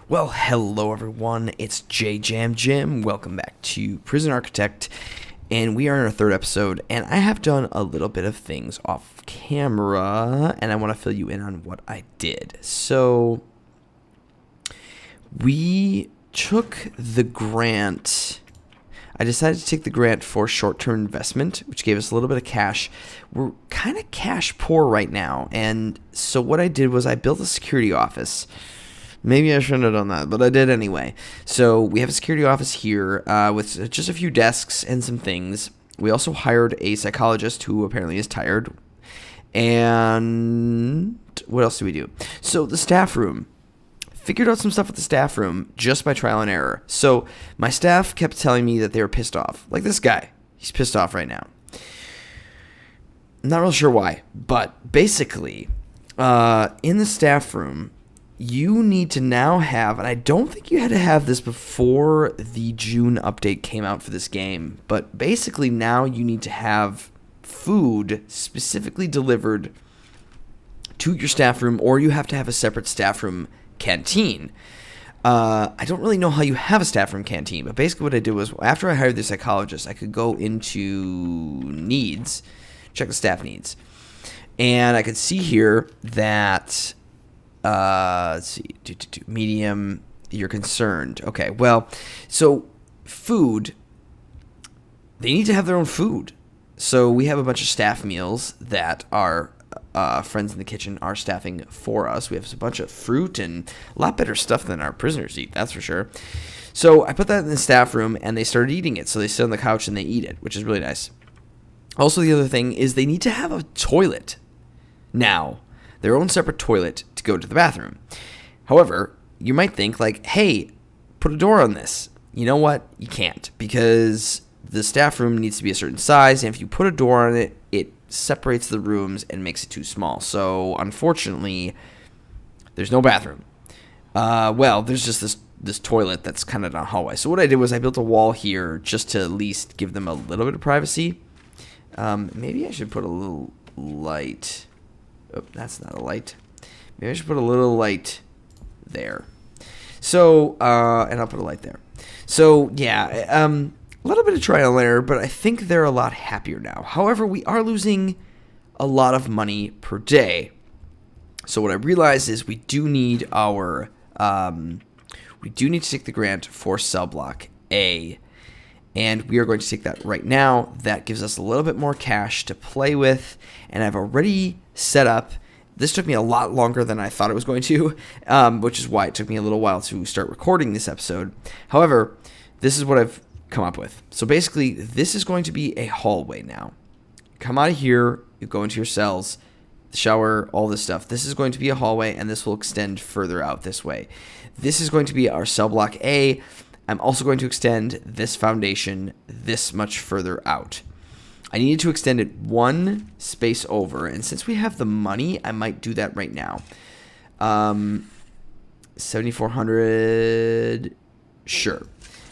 Well, hello everyone, it's JJamJim. Welcome back to Prison Architect, and we are in our third episode, and I have done a little bit of things off camera, and I want to fill you in on what I did. So, we took the grant. I decided to take the grant for short-term investment, which gave us a little bit of cash. We're kind of cash poor right now, and so what I did was I built a security office. Maybe I shouldn't have done that, but I did anyway. So we have a security office here with just a few desks and some things. We also hired a psychologist who apparently is tired. And what else do we do? So the staff room. Figured out some stuff with the staff room just by trial and error. So my staff kept telling me that they were pissed off. Like this guy. He's pissed off right now. I'm not real sure why. But basically, in the staff room, you need to now have, and I don't think you had to have this before the June update came out for this game, but basically now you need to have food specifically delivered to your staff room, or you have to have a separate staff room canteen. I don't really know how you have a staff room canteen, but basically what I did was after I hired the psychologist, I could go into needs, check the staff needs, and I could see here that let's see, medium, you're concerned. Okay, well, so food, they need to have their own food. So we have a bunch of staff meals that our friends in the kitchen are staffing for us. We have a bunch of fruit and a lot better stuff than our prisoners eat, that's for sure. So I put that in the staff room, and they started eating it. So they sit on the couch and they eat it, which is really nice. Also, the other thing is they need to have a toilet now. Their own separate toilet to go to the bathroom. However, you might think like, hey, put a door on this. You know what? You can't, because the staff room needs to be a certain size, and if you put a door on it, it separates the rooms and makes it too small. So unfortunately, there's no bathroom. Well, there's just this toilet that's kind of in a hallway. So what I did was I built a wall here just to at least give them a little bit of privacy. Maybe I should put a little light. Oh, that's not a light. Maybe I should put a little light there. So, and I'll put a light there. So, yeah, a little bit of trial and error, but I think they're a lot happier now. However, we are losing a lot of money per day. So what I realized is we do need to take the grant for cell block A. And we are going to take that right now. That gives us a little bit more cash to play with. And I've already set up. This took me a lot longer than I thought it was going to, which is why it took me a little while to start recording this episode. However, this is what I've come up with. So basically, this is going to be a hallway now. Come out of here. You go into your cells, the shower, all this stuff. This is going to be a hallway, and this will extend further out this way. This is going to be our cell block A. I'm also going to extend this foundation this much further out. I needed to extend it one space over, and since we have the money, I might do that right now. 7,400, sure.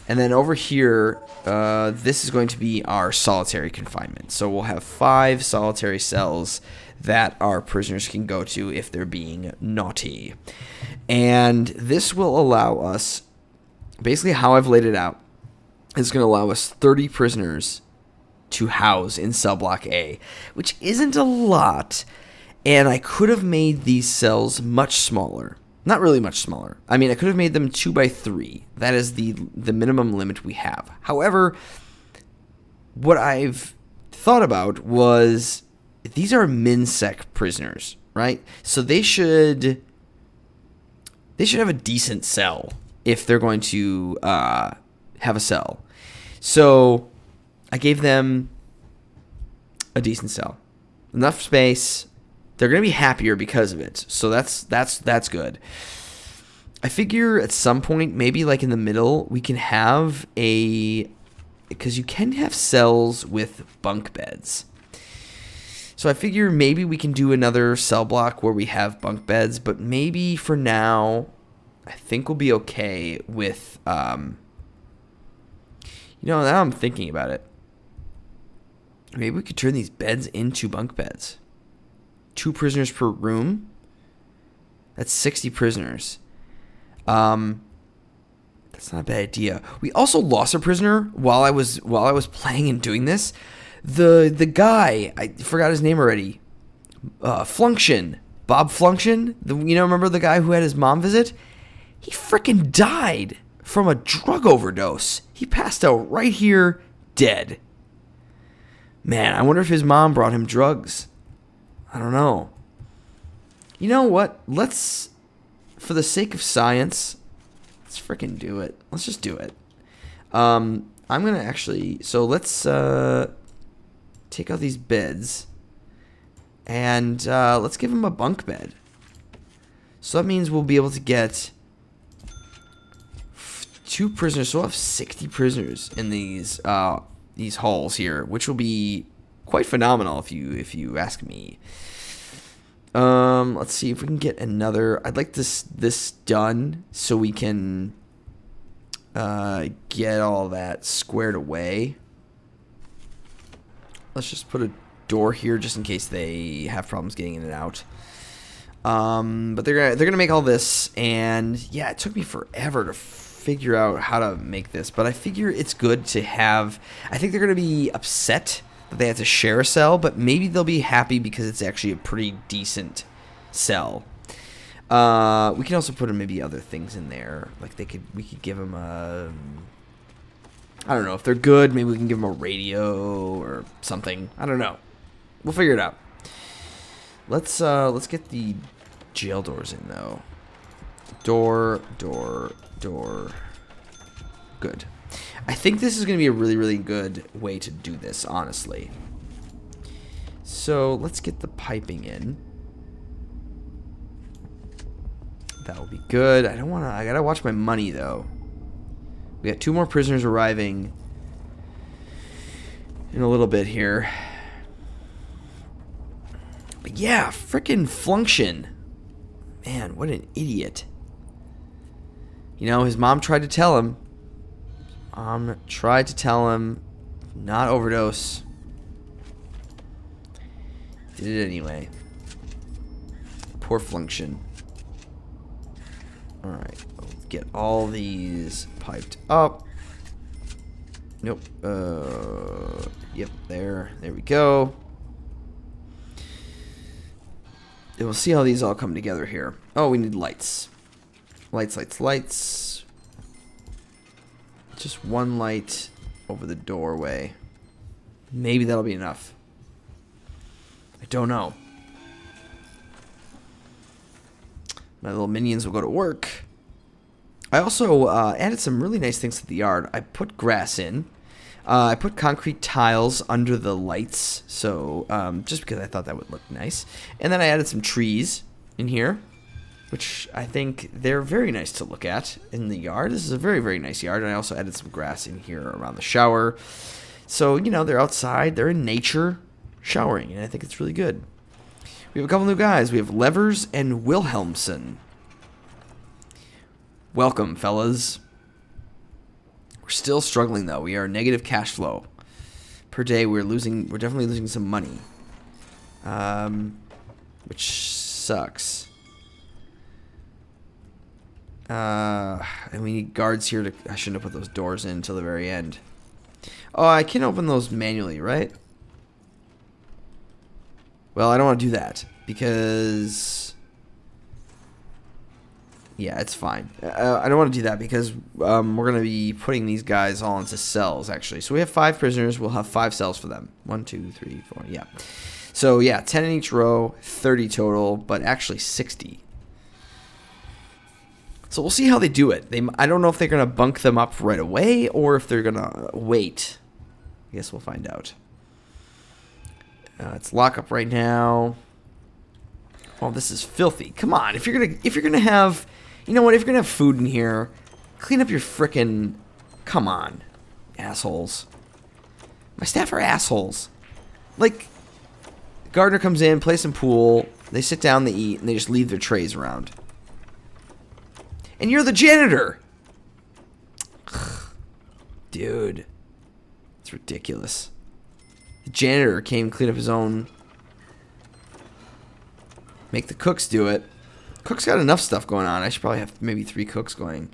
And then over here, this is going to be our solitary confinement. So we'll have 5 solitary cells that our prisoners can go to if they're being naughty. And this will allow us, basically how I've laid it out, is going to allow us 30 prisoners to house in cell block A, which isn't a lot, and I could have made these cells much smaller. Not really much smaller. I mean, I could have made them 2x3. That is the minimum limit we have. However, what I've thought about was these are MinSec prisoners, right? So they should have a decent cell if they're going to have a cell. So I gave them a decent cell. Enough space. They're going to be happier because of it. So that's good. I figure at some point, maybe like in the middle, we can have because you can have cells with bunk beds. So I figure maybe we can do another cell block where we have bunk beds, but maybe for now, I think we'll be okay with, now I'm thinking about it. Maybe we could turn these beds into bunk beds. 2 prisoners per room. That's 60 prisoners. That's not a bad idea. We also lost a prisoner while I was playing and doing this. The guy, I forgot his name already. Flunction. Bob Flunction. Remember the guy who had his mom visit? He freaking died from a drug overdose. He passed out right here, dead. Man, I wonder if his mom brought him drugs. I don't know. You know what? Let's, for the sake of science, let's freaking do it. Let's just do it. I'm going to actually, so let's take out these beds. And let's give him a bunk bed. So that means we'll be able to get 2 prisoners. So we'll have 60 prisoners in these halls here, which will be quite phenomenal if you ask me. Let's see if we can get another. I'd like this done so we can get all that squared away. Let's just put a door here just in case they have problems getting in and out. But they're gonna make all this, and yeah, it took me forever to figure out how to make this, but I figure it's good to have. I think they're gonna be upset that they have to share a cell, but maybe they'll be happy because it's actually a pretty decent cell. We can also put maybe other things in there, like we could give them a. I don't know if they're good. Maybe we can give them a radio or something. I don't know. We'll figure it out. Let's get the jail doors in though. Door. Good. I think this is going to be a really, really good way to do this, honestly. So let's get the piping in. That will be good. I gotta watch my money though. We got 2 more prisoners arriving in a little bit here. But yeah, frickin' Flunction. Man, what an idiot. His mom tried to tell him. Not overdose. Did it anyway. Poor Flunction. Alright, let's get all these piped up. Nope. Yep, there we go. And we'll see how these all come together here. Oh, we need lights. Lights. Just 1 light over the doorway. Maybe that'll be enough. I don't know. My little minions will go to work. I also added some really nice things to the yard. I put grass in. I put concrete tiles under the lights, so just because I thought that would look nice. And then I added some trees in here, which I think they're very nice to look at in the yard. This is a very, very nice yard. And I also added some grass in here around the shower. So, they're outside. They're in nature showering, and I think it's really good. We have a couple new guys. We have Levers and Wilhelmsen. Welcome, fellas. We're still struggling, though. We are negative cash flow. Per day, we're definitely losing some money. Which sucks. And we need guards here I shouldn't have put those doors in until the very end. Oh, I can open those manually, right? Well, I don't want to do that because... Yeah, it's fine. I don't want to do that because we're going to be putting these guys all into cells, actually. So we have 5 prisoners. We'll have 5 cells for them. 1, 2, 3, 4. Yeah. So, yeah, 10 in each row, 30 total, but actually 60. So we'll see how they do it. I don't know if they're going to bunk them up right away or if they're going to wait. I guess we'll find out. It's lockup right now. Oh, this is filthy. Come on, if you're gonna have, if you're gonna have food in here, clean up your frickin'. Come on, assholes. My staff are assholes. Like, gardener comes in, plays some pool, they sit down, they eat, and they just leave their trays around. And you're the janitor, dude. It's ridiculous. The janitor came clean up his own. Make the cooks do it. Cook's got enough stuff going on. I should probably have maybe 3 cooks going.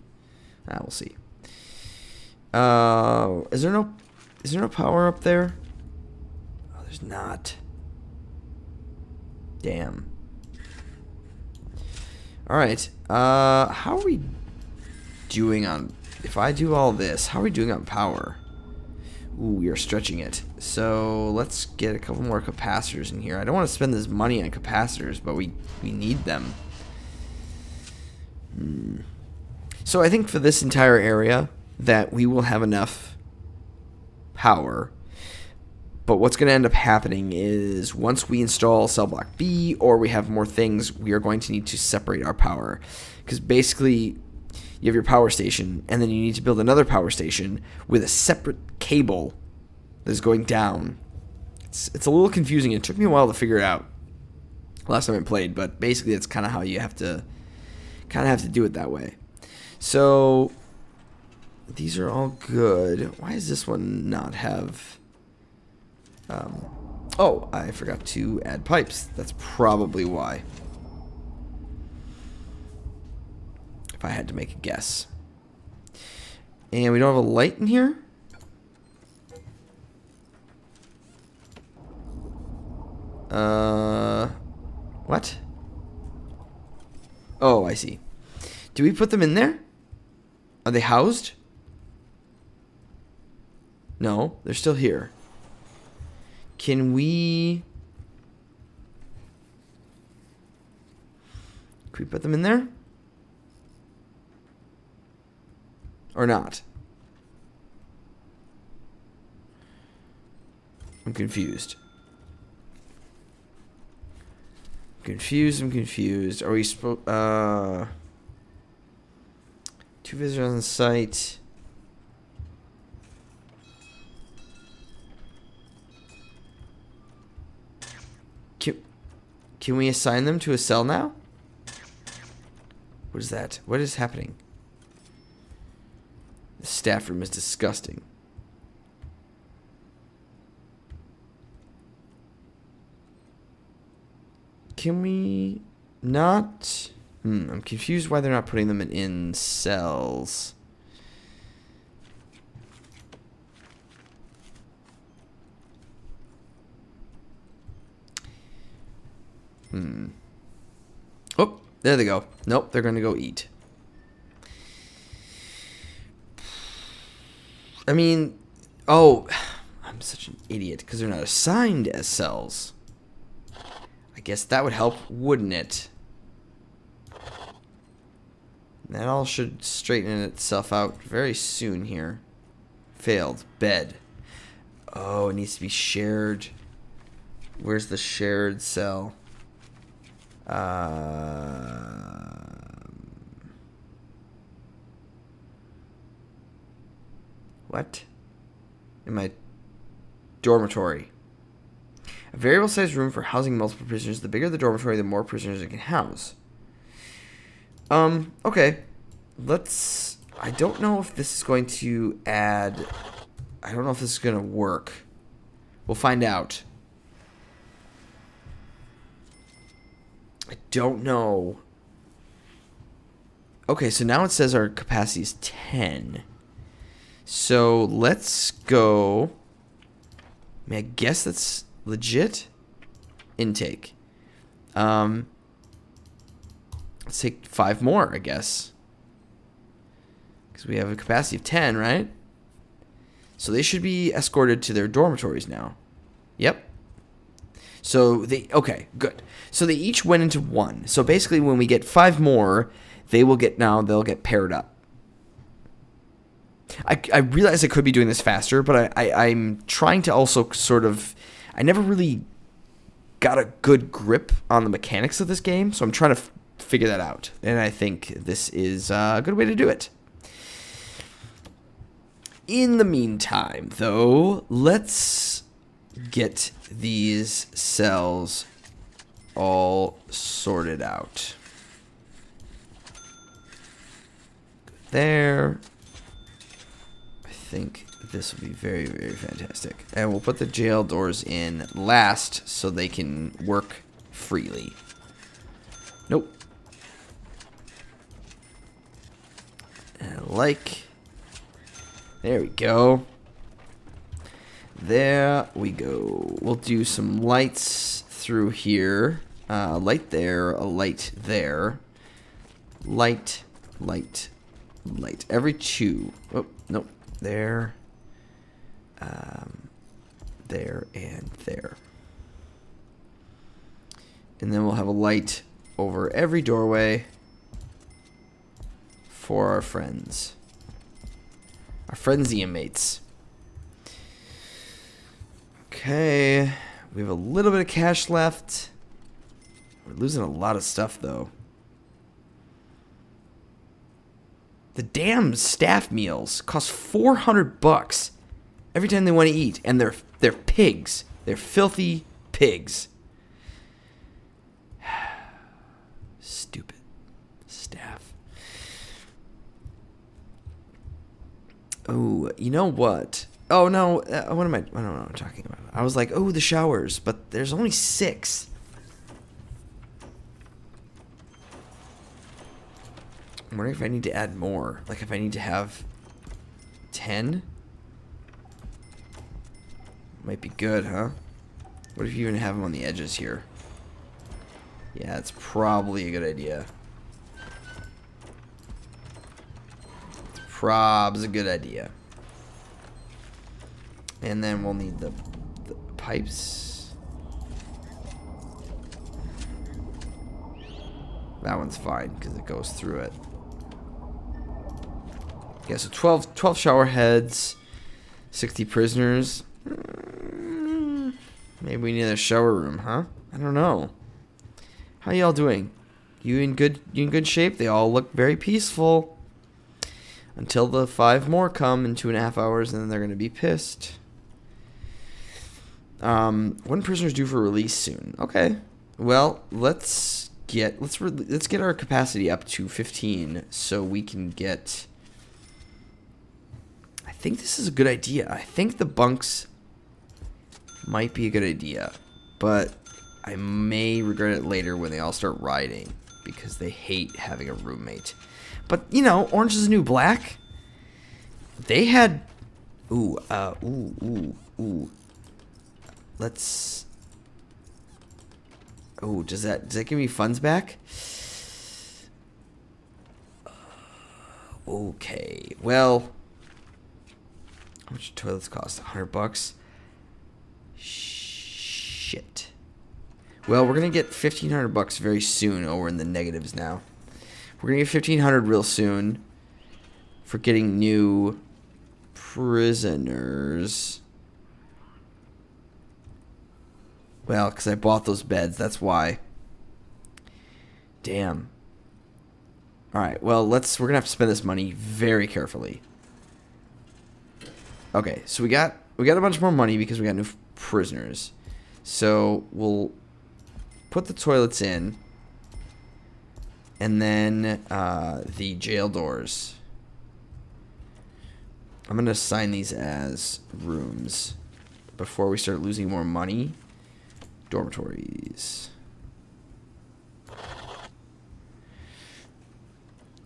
We'll see. Is there no power up there? Oh, there's not. Damn. All right. How are we doing on... If I do all this, how are we doing on power? Ooh, we are stretching it. So let's get a couple more capacitors in here. I don't want to spend this money on capacitors, but we need them. So I think for this entire area that we will have enough power. But what's going to end up happening is once we install cell block B or we have more things, we are going to need to separate our power. Because basically you have your power station and then you need to build another power station with a separate cable that is going down. It's a little confusing. It took me a while to figure it out last time I played, but basically it's kind of how you have to do it that way. So these are all good. Why does this one not have... oh, I forgot to add pipes. That's probably why. If I had to make a guess. And we don't have a light in here? What? Oh, I see. Do we put them in there? Are they housed? No, they're still here. Can we put them in there? Or not? I'm confused. I'm confused. Are we supposed... 2 visitors on site. Can we assign them to a cell now? What is that? What is happening? The staff room is disgusting. Can we not? I'm confused why they're not putting them in cells. Oh, there they go. Nope, they're going to go eat. I mean, oh, I'm such an idiot because they're not assigned as cells. I guess that would help, wouldn't it? That all should straighten itself out very soon here. Failed. Bed. Oh, it needs to be shared. Where's the shared cell? What? In my dormitory. A variable sized room for housing multiple prisoners. The bigger the dormitory, the more prisoners it can house. Okay. Let's... I don't know if this is going to add... I don't know if this is going to work. We'll find out. I don't know. Okay, so now it says our capacity is 10. So let's go... I mean, I guess that's legit. Intake. Let's take 5 more, I guess. Because we have a capacity of 10, right? So they should be escorted to their dormitories now. Yep. So they... Okay, good. So they each went into 1. So basically when we get 5 more, they'll get paired up. I realize I could be doing this faster, but I'm trying to also sort of... I never really got a good grip on the mechanics of this game, so I'm trying to figure that out. And I think this is a good way to do it. In the meantime, though, let's get these cells all sorted out. There. I think this will be very, very fantastic. And we'll put the jail doors in last so they can work freely. Nope. Like. There we go. There we go. We'll do some lights through here. Light there, a light there. Light, light, light. Every two. Oh, nope. There. There and there. And then we'll have a light over every doorway for our friends. Our friends, the inmates. Okay. We have a little bit of cash left. We're losing a lot of stuff, though. The damn staff meals cost $400 every time they want to eat, and they're pigs. They're filthy pigs. Stupid staff. Oh, you know what? Oh no, what am I? I don't know what I'm talking about. I was like, oh, the showers, but there's only 6. I'm wondering if I need to add more. Like if I need to have 10. Might be good, huh? What if you even have them on the edges here? Yeah, it's probably a good idea. Prob's a good idea. And then we'll need the pipes. That one's fine because it goes through it. Yeah, so 12 shower heads, 60 prisoners. Maybe we need a shower room, huh? I don't know. How y'all doing? You in good shape? They all look very peaceful. Until the 5 more come in 2.5 hours, and then they're gonna be pissed. When prisoners due for release soon? Okay. Well, let's get our capacity up to 15 so we can get. I think this is a good idea. I think the bunks might be a good idea, but I may regret it later when they all start riding because they hate having a roommate. But you know, Orange is the New Black. They had, ooh. Let's. Oh, does that give me funds back? Okay. Well, how much do toilets cost? $100. Shit. Well, we're gonna get $1,500 very soon. Oh, we're in the negatives now. We're gonna get $1,500 real soon for getting new prisoners. Well, because I bought those beds, that's why. Damn. Alright, well, we're gonna have to spend this money very carefully. Okay, so we got a bunch more money because we got new prisoners. So we'll put the toilets in. And then the jail doors. I'm gonna assign these as rooms before we start losing more money. Dormitories.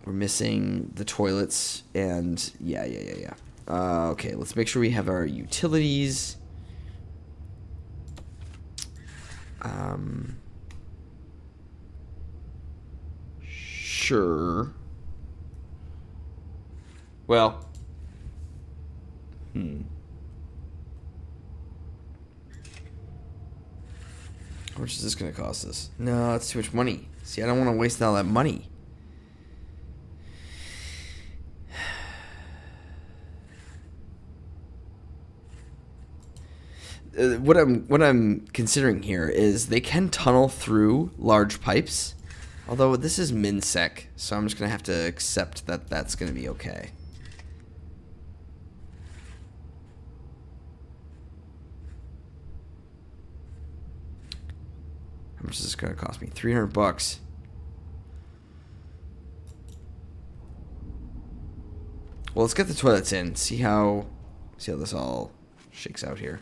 We're missing the toilets and yeah. Okay, let's make sure we have our utilities. Sure. Well. How much is this going to cost us? No, that's too much money. See, I don't want to waste all that money. What I'm considering here is they can tunnel through large pipes. Although this is MinSec, so I'm just going to have to accept that that's going to be okay. How much is this going to cost me? $300. Well, let's get the toilets in. See how this all shakes out here.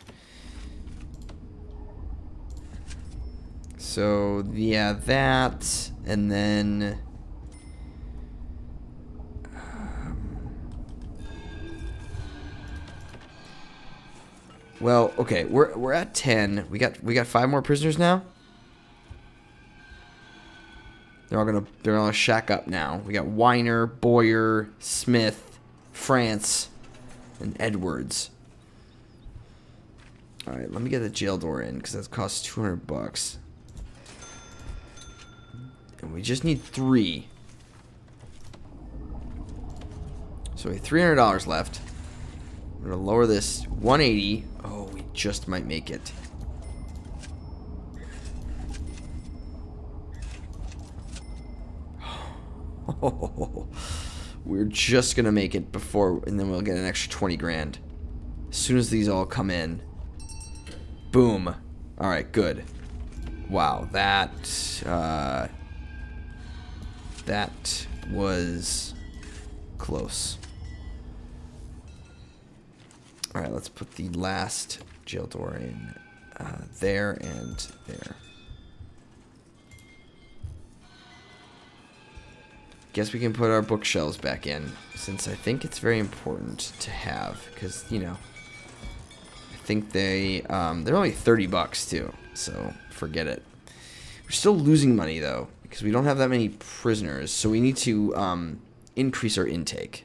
So, yeah, that, and then Well, okay, we're at 10. We got 5 more prisoners now. They're all gonna shack up now. We got Weiner, Boyer, Smith, France, and Edwards. All right, let me get the jail door in because that costs $200. And we just need 3. So we have $300 left. I'm gonna lower this 180. Oh, we just might make it. Oh, we're just gonna make it before, and then we'll get an extra 20 grand. As soon as these all come in. Boom. All right, good. Wow, that was close. All right, let's put the last jail door in there and there. Guess we can put our bookshelves back in, since I think it's very important to have, because, you know, I think they're only $30 too, so forget it. We're still losing money though, because we don't have that many prisoners, so we need to increase our intake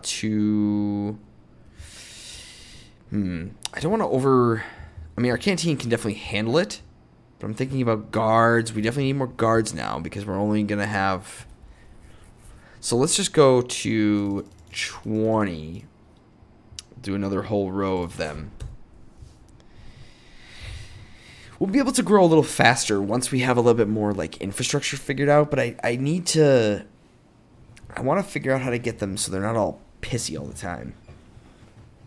to I don't want to I mean, our canteen can definitely handle it, but I'm thinking about guards. We definitely need more guards now because we're only gonna have, so let's just go to 20. Do another whole row of them. We'll be able to grow a little faster once we have a little bit more like infrastructure figured out, but I want to figure out how to get them so they're not all pissy all the time.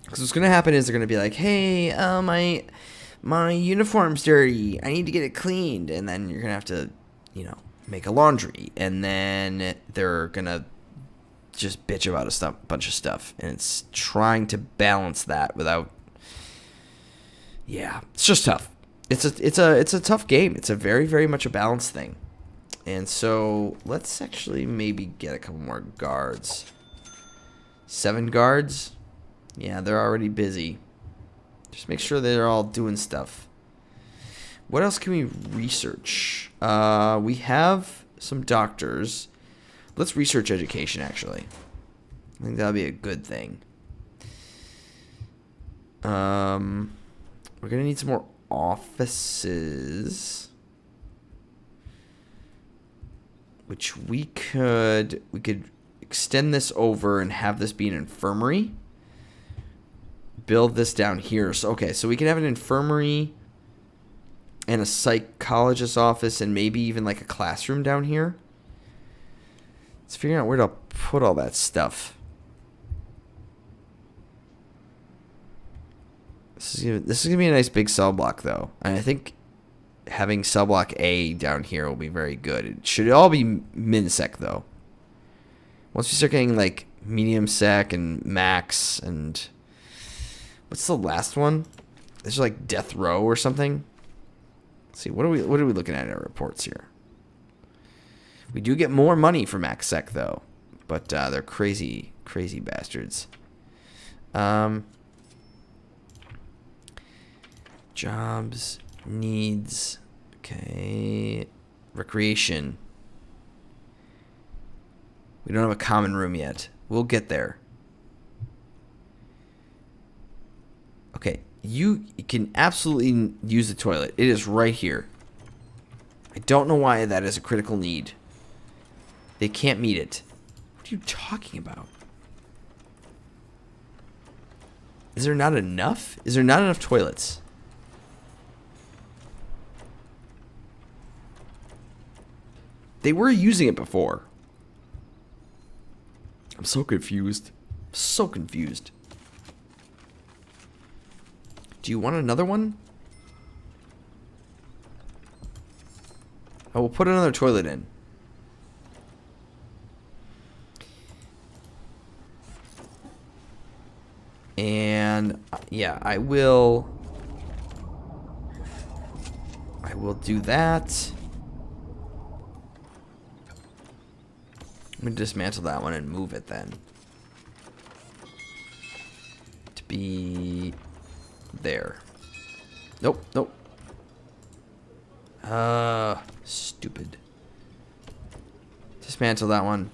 Because what's going to happen is they're going to be like, hey, my uniform's dirty. I need to get it cleaned. And then you're going to have to, you know, make a laundry. And then they're going to just bitch about a bunch of stuff. And it's trying to balance that without, yeah, it's just tough. It's a tough game. It's a very, very much a balance thing. And so let's actually maybe get a couple more guards. 7 guards. Yeah, they're already busy. Just make sure they're all doing stuff. What else can we research? We have some doctors. Let's research education, actually. I think that'll be a good thing. We're going to need some more offices. Which we could extend this over and have this be an infirmary. Build this down here. So okay, so we can have an infirmary and a psychologist's office and maybe even like a classroom down here. Let's figure out where to put all that stuff. This is gonna be a nice big cell block though, and I think having cell block A down here will be very good. It should all be min-sec though. Once we start getting like medium sec and max and what's the last one? Is it like death row or something? Let's see, what are we looking at in our reports here? We do get more money for max sec though, but they're crazy bastards. Jobs, needs, okay, recreation. We don't have a common room yet. We'll get there. Okay, you can absolutely use the toilet. It is right here. I don't know why that is a critical need. They can't meet it. What are you talking about? Is there not enough? Is there not enough toilets? They were using it before. I'm so confused. So confused. Do you want another one? I will put another toilet in. And yeah, I will do that. I'm going to dismantle that one and move it then. To be there. Nope, nope. Stupid. Dismantle that one.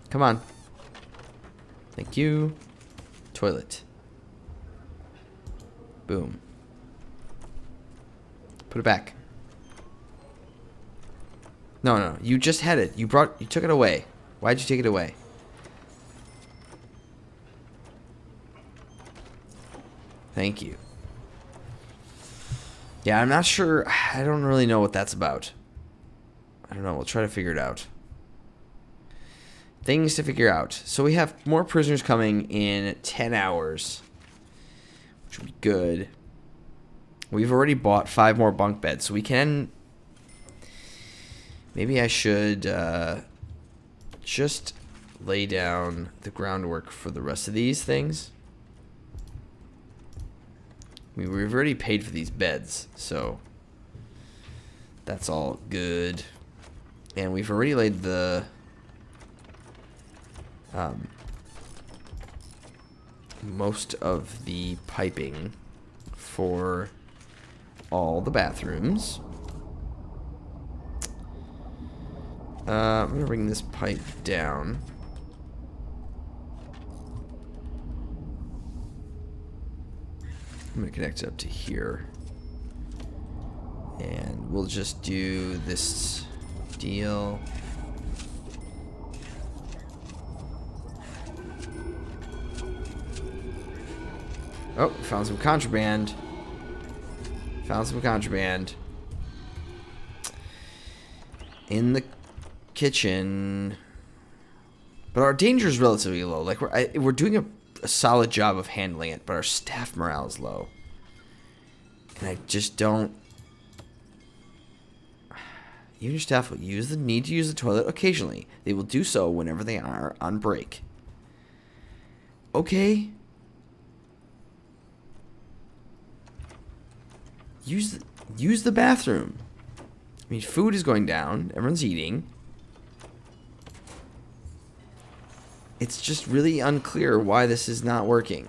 Come on. Thank you. Toilet. Boom. Put it back. No, no, you just had it. You took it away. Why'd you take it away? Thank you. Yeah, I'm not sure. I don't really know what that's about. I don't know. We'll try to figure it out. Things to figure out. So we have more prisoners coming in 10 hours. Which would be good. We've already bought 5 more bunk beds. So we can... Maybe I should just lay down the groundwork for the rest of these things. I mean, we've already paid for these beds, so that's all good. And we've already laid the most of the piping for all the bathrooms. I'm going to bring this pipe down. I'm going to connect it up to here. And we'll just do this deal. Oh, found some contraband. Found some contraband. In the kitchen. But our danger is relatively low. Like we're doing a solid job of handling it, but our staff morale is low. And I just don't... Even your staff will need to use the toilet occasionally. They will do so whenever they are on break. Okay. Use the bathroom. I mean, food is going down. Everyone's eating. It's just really unclear why this is not working.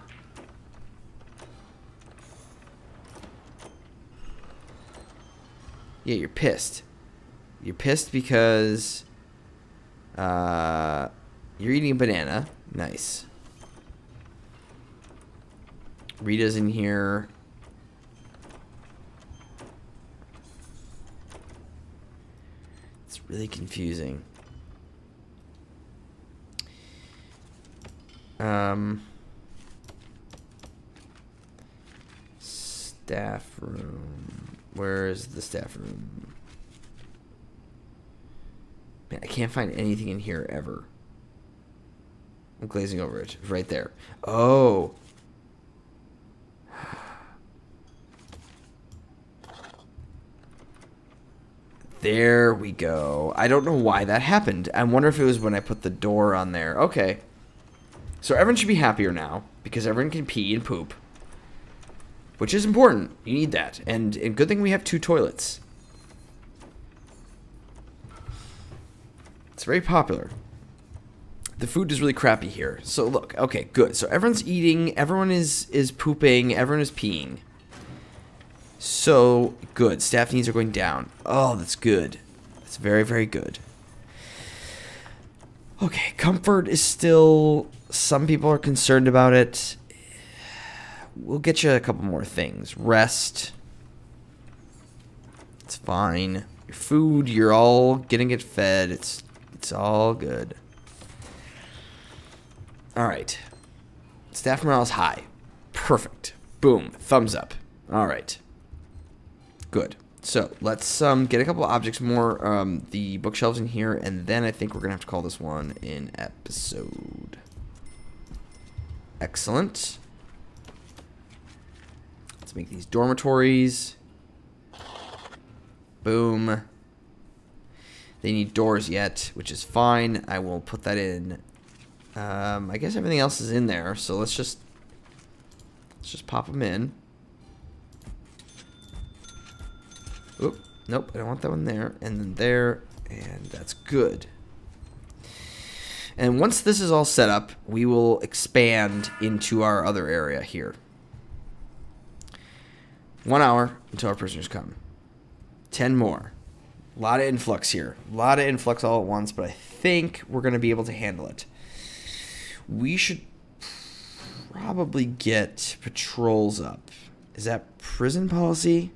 Yeah, you're pissed. You're pissed because you're eating a banana. Nice. Rita's in here. It's really confusing. Staff room. Where is the staff room? Man, I can't find anything in here ever. I'm glazing over it. Right there. Oh. There we go. I don't know why that happened. I wonder if it was when I put the door on there. Okay. So everyone should be happier now, because everyone can pee and poop. Which is important. You need that. And good thing we have 2 toilets. It's very popular. The food is really crappy here. So look, okay, good. So everyone's eating, everyone is pooping, everyone is peeing. So good. Staff needs are going down. Oh, that's good. That's very, very good. Okay, comfort is still... Some people are concerned about it. We'll get you a couple more things. Rest. It's fine. Your food, you're all getting it fed. It's all good. All right. Staff morale is high. Perfect. Boom. Thumbs up. All right. Good. So let's get a couple objects more. The bookshelves in here, and then I think we're gonna have to call this one an episode. Excellent. Let's make these dormitories. Boom. They need doors yet, which is fine. I will put that in. I guess everything else is in there, so let's just pop them in. Oop, nope, I don't want that one there, and then there, and that's good. And once this is all set up, we will expand into our other area here. 1 hour until our prisoners come. 10 more. A lot of influx here. A lot of influx all at once, but I think we're going to be able to handle it. We should probably get patrols up. Is that prison policy?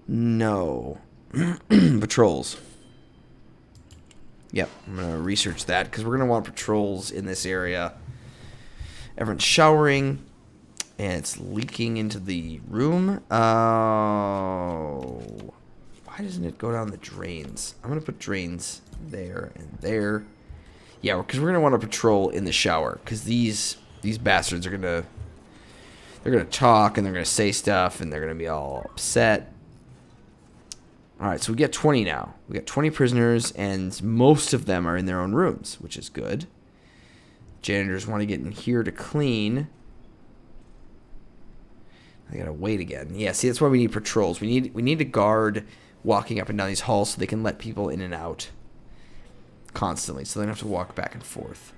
No. Patrols. Yep, I'm going to research that because we're going to want patrols in this area. Everyone's showering, and it's leaking into the room. Oh. Why doesn't it go down the drains? I'm going to put drains there and there. Yeah, because we're going to want to patrol in the shower because these bastards are going to... They're going to talk, and they're going to say stuff, and they're going to be all upset. All right, so we get 20 now. We got 20 prisoners, and most of them are in their own rooms, which is good. Janitors want to get in here to clean. I gotta wait again. Yeah, see, that's why we need patrols. We need to guard walking up and down these halls so they can let people in and out constantly, so they don't have to walk back and forth.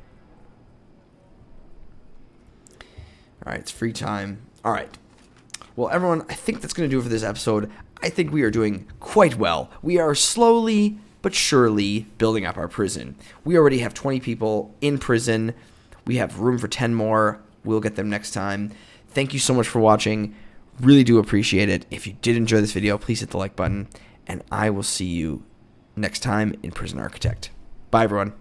All right, it's free time. All right. Well, everyone, I think that's going to do it for this episode. I think we are doing quite well. We are slowly but surely building up our prison. We already have 20 people in prison. We have room for 10 more. We'll get them next time. Thank you so much for watching. Really do appreciate it. If you did enjoy this video, please hit the like button. And I will see you next time in Prison Architect. Bye, everyone.